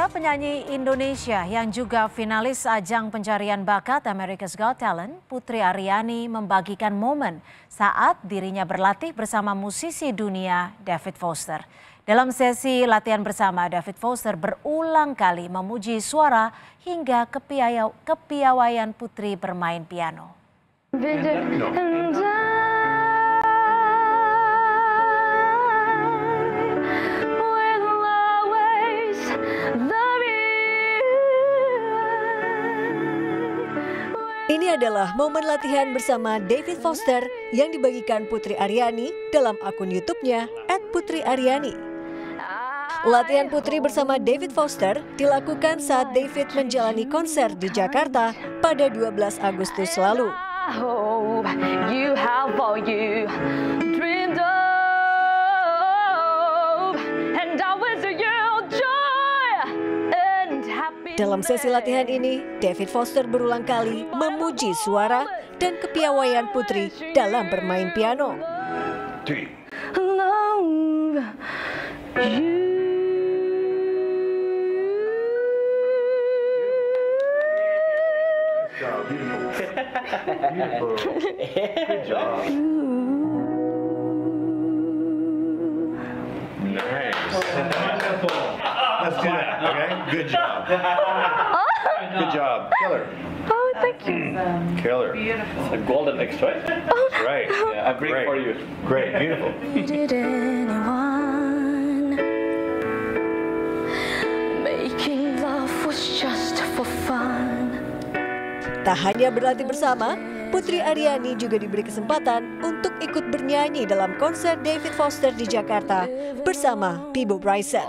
Saudara, penyanyi Indonesia yang juga finalis ajang pencarian bakat America's Got Talent, Putri Aryani membagikan momen saat dirinya berlatih bersama musisi dunia David Foster. Dalam sesi latihan bersama, David Foster berulang kali memuji suara hingga kepiawaian Putri bermain piano. Ini adalah momen latihan bersama David Foster yang dibagikan Putri Aryani dalam akun YouTube-nya @putriaryani. Latihan Putri bersama David Foster dilakukan saat David menjalani konser di Jakarta pada 12 Agustus lalu. Dalam sesi latihan ini, David Foster berulang kali memuji suara dan kepiawaian Putri dalam bermain piano. Let's do that, okay? Good job. Good job. Killer. Oh, thank you. Killer. Beautiful. A golden X, right? That's right. Yeah, I bring it for you. Great, beautiful. Did anyone making love was just for fun. Tak hanya berlatih bersama, Putri Aryani juga diberi kesempatan untuk ikut bernyanyi dalam konser David Foster di Jakarta bersama Bebo Bryson.